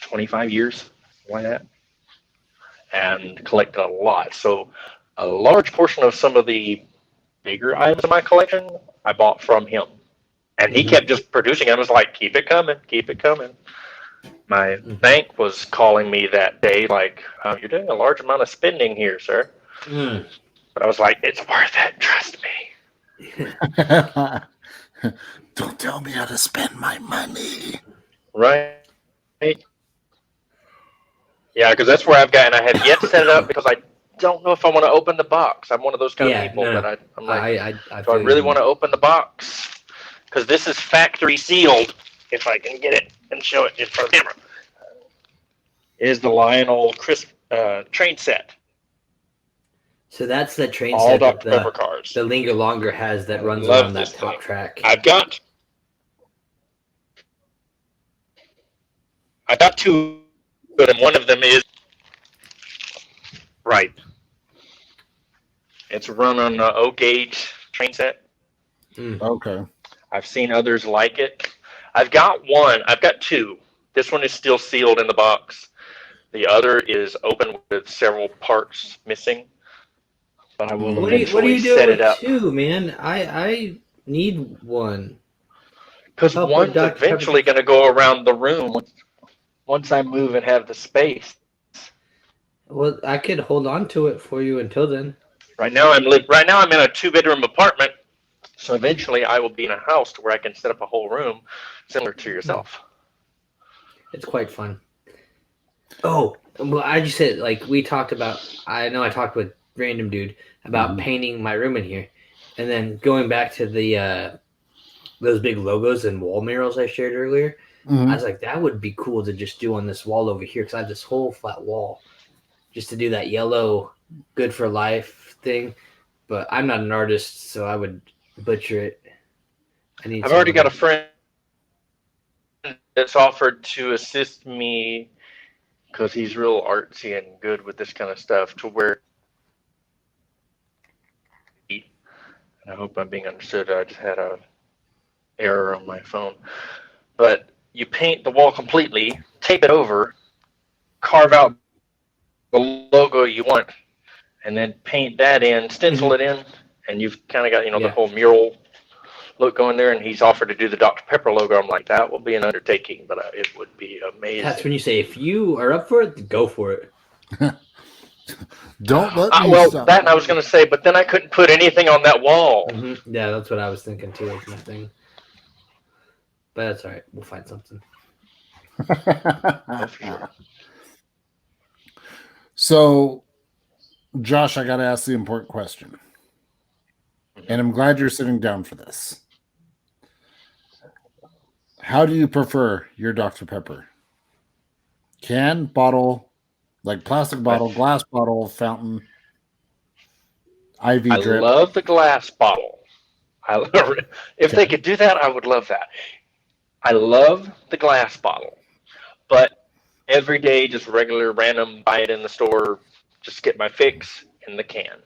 25 years, like that, and collected a lot. So a large portion of some of the bigger items in my collection I bought from him. And he kept just producing them. I was like, keep it coming, keep it coming. My bank was calling me that day, like, you're doing a large amount of spending here, sir. But I was like, it's worth it. Trust me. Don't tell me how to spend my money. Right. Yeah, because that's where I've got, and I have yet to set it up because I don't know if I want to open the box. I'm one of those kind of people that I'm like, do I really want to open the box? Because this is factory sealed. If I can get it and show it in front of the camera, is the Lionel crisp train set. So that's the train all set Dr. Pepper cars. The Linger Longer has that runs around that top track. I got two, but one of them is right. It's run on the O gauge train set. Okay. I've seen others like it. I've got two. This one is still sealed in the box. The other is open with several parts missing. But I will eventually set it up. What are you doing with two, man? I need one. Because one's eventually going to go around the room once I move and have the space. Well, I could hold on to it for you until then. Right now I'm in a 2-bedroom apartment. So eventually I will be in a house to where I can set up a whole room similar to yourself. It's quite fun. Oh, well, I just said, like, we talked about, I know I talked with random dude about painting my room in here. And then going back to the those big logos and wall murals I shared earlier, I was like, that would be cool to just do on this wall over here because I have this whole flat wall just to do that yellow good for life thing. But I'm not an artist, so I would butcher it. I've already got a friend that's offered to assist me because he's real artsy and good with this kind of stuff to where, and I hope I'm being understood. I just had a error on my phone. But you paint the wall completely, tape it over, carve out the logo you want, and then paint that in, stencil it in, and you've kind of got, the whole mural go in there and he's offered to do the Dr. Pepper logo. I'm like, that will be an undertaking, but it would be amazing. That's when you say, if you are up for it, go for it. Don't let me well, stop. that I was going to say, but then I couldn't put anything on that wall. Mm-hmm. Yeah, that's what I was thinking too. Like nothing. But that's all right. We'll find something. So, Josh, I got to ask the important question. And I'm glad you're sitting down for this. How do you prefer your Dr. Pepper? Can, bottle, like plastic bottle, glass bottle, fountain, IV drip? I love the glass bottle. If they could do that, I would love that. I love the glass bottle. But every day, just regular, random, buy it in the store, just get my fix in the can.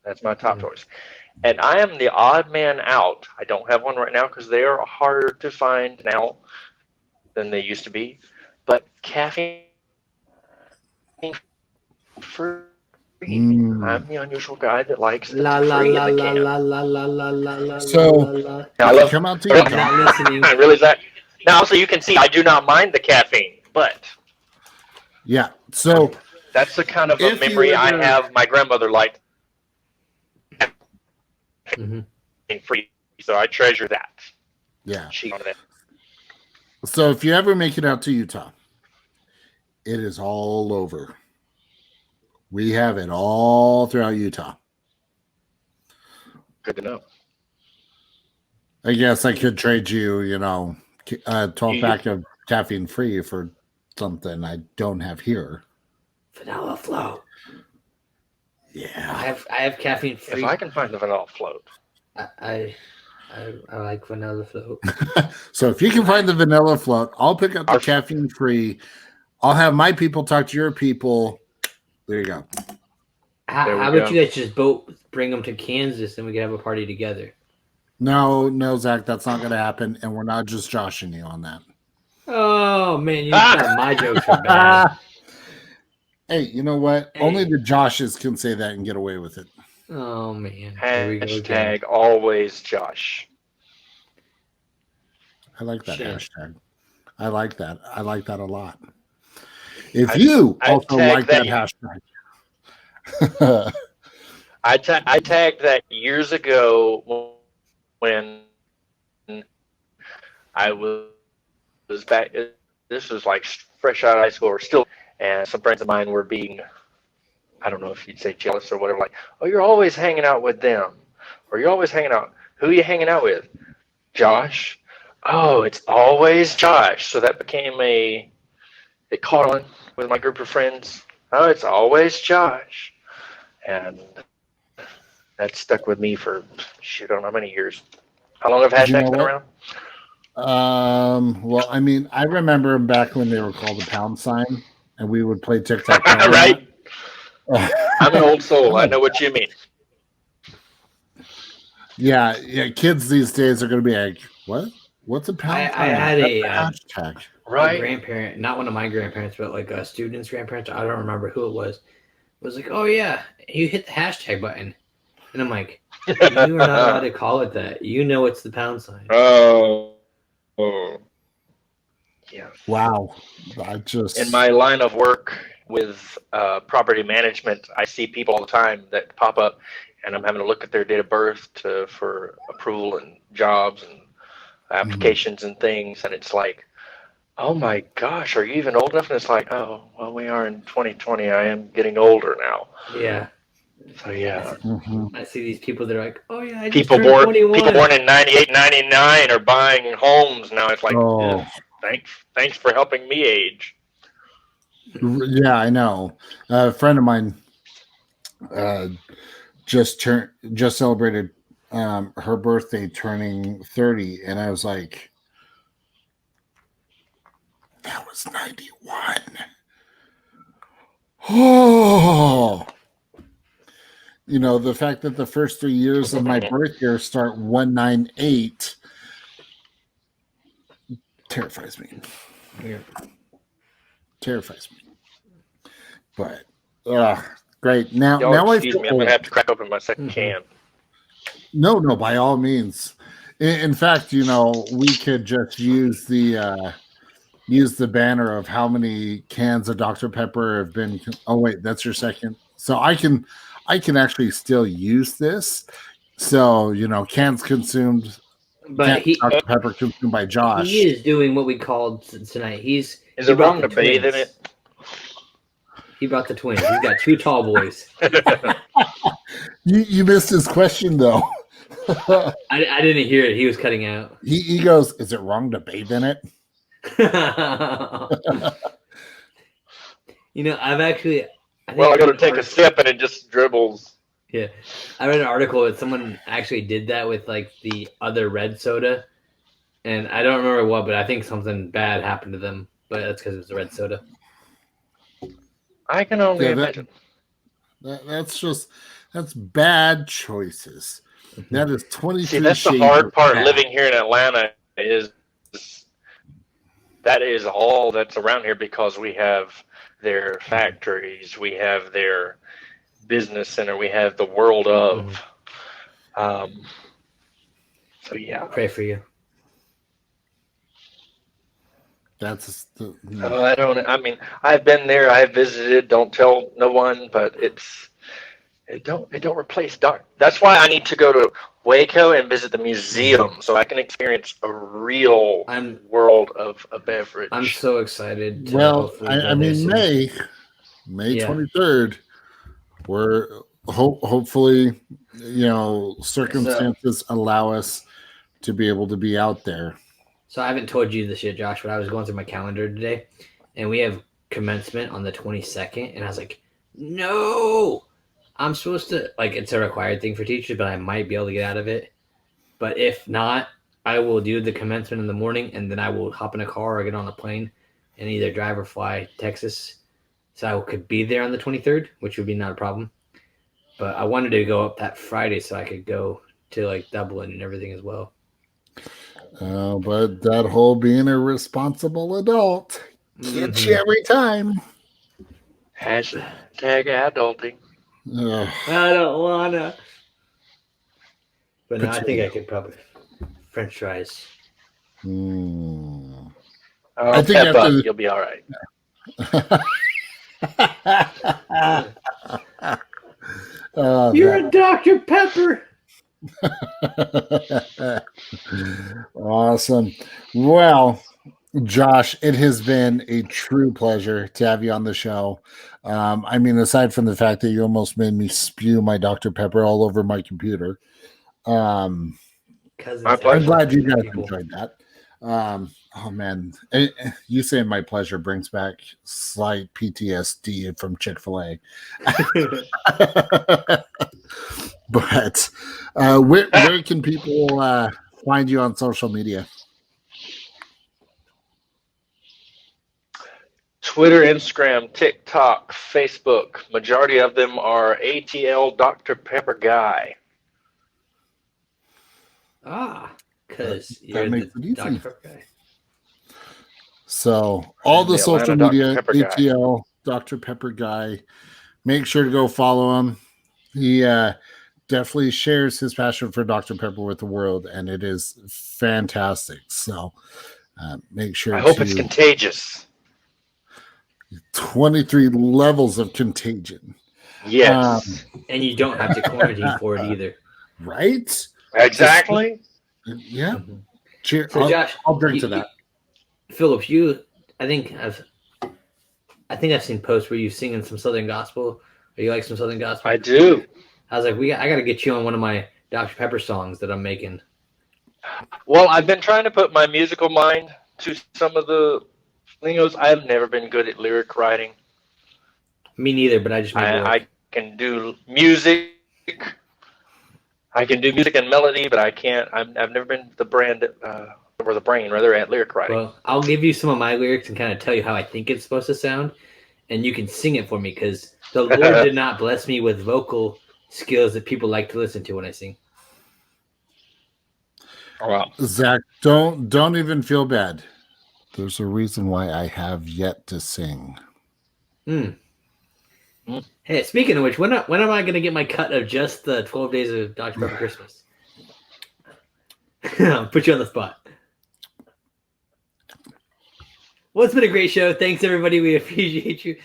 That's my top choice. And I am the odd man out. I don't have one right now because they are harder to find now than they used to be. But caffeine free. I'm the unusual guy that likes the free in the can. So, come out to I'm not listening. I realize that. Now, so you can see I do not mind the caffeine, but yeah. So that's the kind of a memory I have. My grandmother liked free, so I treasure that. Yeah. She wanted it. So if you ever make it out to Utah, it is all over. We have it all throughout Utah. Good to know. I guess I could trade you, 12 pack of caffeine free for something I don't have here. Vanilla float. Yeah. I have caffeine free. If I can find the vanilla float. I like vanilla float. So if you can find the vanilla float, I'll pick up the caffeine free. I'll have my people talk to your people. There you go. How about you guys just both bring them to Kansas and we can have a party together? No, Zach, that's not going to happen, and we're not just joshing you on that. Oh man, you thought my jokes are bad. Hey, you know what? Hey. Only the Joshes can say that and get away with it. Oh man. Hashtag always Josh. I like that hashtag. I like that. I like that a lot. If you also like that hashtag. I tagged that years ago when I was back. This was like fresh out of high school or still, and some friends of mine were being, I don't know if you'd say jealous or whatever, like, oh, you're always hanging out with them, or you're always hanging out. Who are you hanging out with? Josh. Oh, it's always Josh. So that became it caught on with my group of friends. Oh, it's always Josh. And that stuck with me for, I don't know how many years. How long have hashtags been around? Well, I mean, I remember back when they were called the pound sign, and we would play TikTok. Right? I'm an old soul. I know what you mean. Yeah. Kids these days are going to be like, what? What's a pound sign? I had a hashtag. Right. A grandparent, not one of my grandparents, but like a student's grandparents. I don't remember who it was. Was like, oh yeah, you hit the hashtag button, and I'm like, you are not allowed to call it that. You know it's the pound sign. Oh, yeah. Wow. In my line of work with property management, I see people all the time that pop up, and I'm having to look at their date of birth for approval and jobs and applications and things, and it's like, oh my gosh, are you even old enough? And it's like, oh, well, we are in 2020. I am getting older now. Yeah. So yeah. I see these people that are like, oh yeah, I people just turned 21. People born in 98, 99 are buying homes now. It's like, thanks for helping me age. Yeah, I know. A friend of mine just celebrated her birthday, turning 30, and I was like, that was 91. Oh, the fact that the first 3 years of my birth year start 198 terrifies me. Yeah. Terrifies me. But great. Now excuse me, I'm gonna have to crack open my second can. No, by all means. In fact, we could just use the banner of how many cans of Dr. Pepper have been. Oh wait, that's your second. So I can actually still use this. So cans consumed, But cans of Dr. Pepper consumed by he Josh. is doing what we called tonight. Is it wrong to bathe in it? He brought the twins. He's got 2 tall boys. You missed his question though. I didn't hear it. He was cutting out. He goes, "Is it wrong to bathe in it?" I've actually. I got to take a sip and it just dribbles. Yeah, I read an article that someone actually did that with like the other red soda, and I don't remember what, but I think something bad happened to them. But that's because it was a red soda. I can only imagine. That's bad choices. That is 23. See, that's the hard part. Living here in Atlanta is that is all that's around here because we have their factories, we have their business center, we have the world of. So yeah, pray for you. That's I mean, I've been there, I've visited. Don't tell no one, but it don't replace dark. That's why I need to go to Waco and visit the museum so I can experience a real world of a beverage. I'm so excited. I mean, May 23rd. We're hopefully, circumstances allow us to be able to be out there. So I haven't told you this yet, Josh, but I was going through my calendar today, and we have commencement on the 22nd, and I was like, no, I'm supposed to, it's a required thing for teachers, but I might be able to get out of it. But if not, I will do the commencement in the morning, and then I will hop in a car or get on a plane and either drive or fly to Texas. So I could be there on the 23rd, which would be not a problem. But I wanted to go up that Friday so I could go to Dublin and everything as well. But that whole being a responsible adult gets you every time. Hashtag adulting. I don't wanna. But no, I think I could probably French fries. I think you'll be all right. You're a Dr. Pepper. Awesome. Well, Josh, it has been a true pleasure to have you on the show. I mean, aside from the fact that you almost made me spew my Dr. Pepper all over my computer. I'm glad you guys enjoyed that. Oh man, you saying my pleasure brings back slight PTSD from Chick-fil-A. But where can people find you on social media? Twitter, Instagram, TikTok, Facebook. Majority of them are ATL Dr. Pepper Guy. Because you're the Dr. Pepper Guy. So all the social media, ATL Dr. Pepper Guy. Make sure to go follow him. He definitely shares his passion for Dr. Pepper with the world, and it is fantastic. So make sure I hope it's contagious. 23 levels of contagion. Yes. And you don't have to quarantine for it either. Right? Exactly. Yeah. Mm-hmm. Cheers. So Josh, I'll drink to that. Phillips, I think I've seen posts where you singing some Southern gospel. Or you like some Southern gospel? I do. I was like, I got to get you on one of my Dr. Pepper songs that I'm making. Well, I've been trying to put my musical mind to some of the things. I've never been good at lyric writing. Me neither, but I just I can do music. I can do music and melody, but I can't. I've never been the brain rather at lyric writing. Well, I'll give you some of my lyrics and kind of tell you how I think it's supposed to sound, and you can sing it for me because the Lord did not bless me with vocal skills that people like to listen to when I sing. Oh, wow. Zach, don't even feel bad. There's a reason why I have yet to sing. Hey, speaking of which, when am I going to get my cut of just the 12 days of Dr. Pepper Christmas? Put you on the spot. Well, it's been a great show. Thanks, everybody. We appreciate you.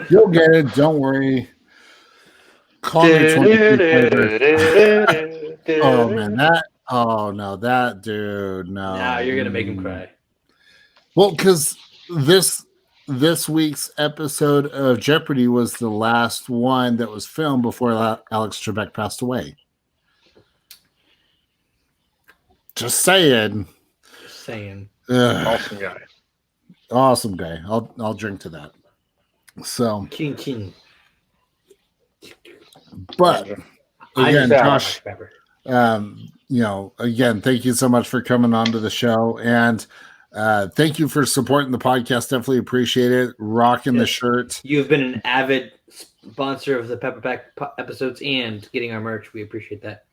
You'll get it. Don't worry. Call me 23 flavors. Oh man, that. Oh no, that dude. No, Nah, you're gonna make him cry. Well, because this week's episode of Jeopardy was the last one that was filmed before Alex Trebek passed away. Just saying. Just saying. Awesome guy. Awesome guy. I'll drink to that. So, Ching. but again, Josh, Pepper. again, thank you so much for coming on to the show, and thank you for supporting the podcast. Definitely appreciate it. Rocking the shirt. You've been an avid sponsor of the Pepper Pack episodes and getting our merch. We appreciate that.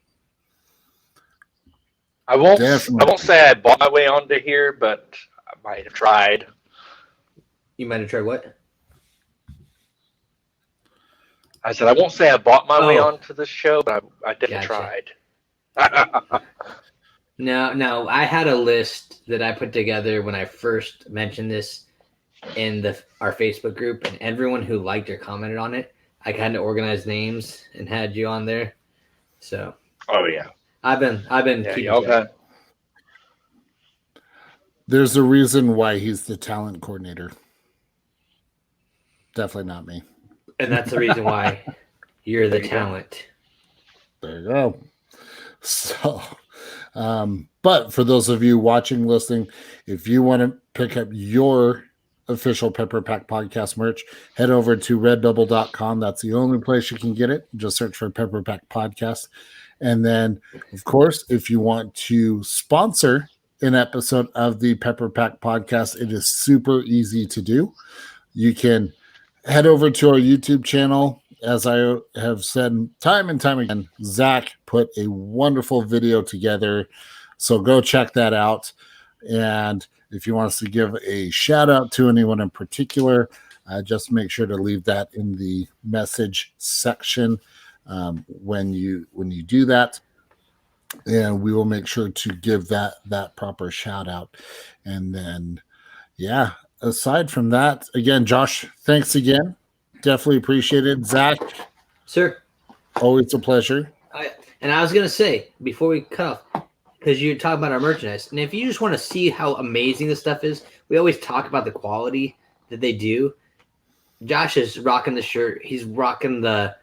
I won't say I bought my way onto here, but I might have tried. You might have tried what? I said I won't say I bought my way onto this show, but I definitely tried. No, I had a list that I put together when I first mentioned this in our Facebook group, and everyone who liked or commented on it, I kind of organized names and had you on there. So. Oh yeah. I've been keeping okay. There's a reason why he's the talent coordinator. Definitely not me. And that's the reason why you're the talent. There you go. So, but for those of you watching, listening, if you want to pick up your official Pepper Pack podcast merch, head over to redbubble.com. That's the only place you can get it. Just search for Pepper Pack Podcast. And then, of course, if you want to sponsor an episode of the Pepper Pack Podcast, it is super easy to do. You can head over to our YouTube channel. As I have said time and time again, Zach put a wonderful video together. So go check that out. And if you want us to give a shout out to anyone in particular, just make sure to leave that in the message section when you do that. And we will make sure to give that proper shout out. And then, yeah, aside from that, again, Josh, thanks again. Definitely appreciate it. Zach. Sir. Always a pleasure. And I was going to say, before we cut off, because you're talking about our merchandise, and if you just want to see how amazing this stuff is, we always talk about the quality that they do. Josh is rocking the shirt. He's rocking the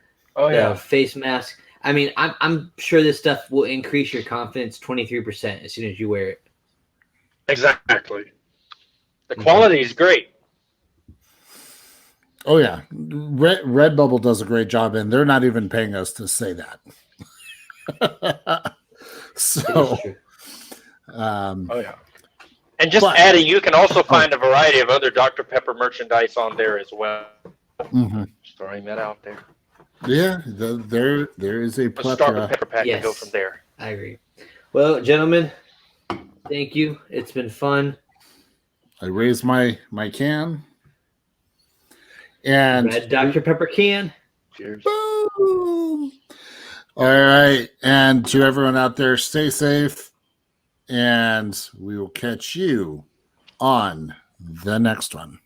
face mask. I mean, I'm sure this stuff will increase your confidence 23% as soon as you wear it. Exactly. The quality is great. Oh yeah, Redbubble does a great job, and they're not even paying us to say that. So, and just adding, you can also find a variety of other Dr. Pepper merchandise on there as well. Mm-hmm. Just throwing that out there. Yeah, there is a plethora. Let's start with Pepper Pack and go from there. I agree. Well, gentlemen, thank you. It's been fun. I raised my can. And Red Dr. Pepper can. Cheers. Boom. All right. And to everyone out there, stay safe. And we will catch you on the next one.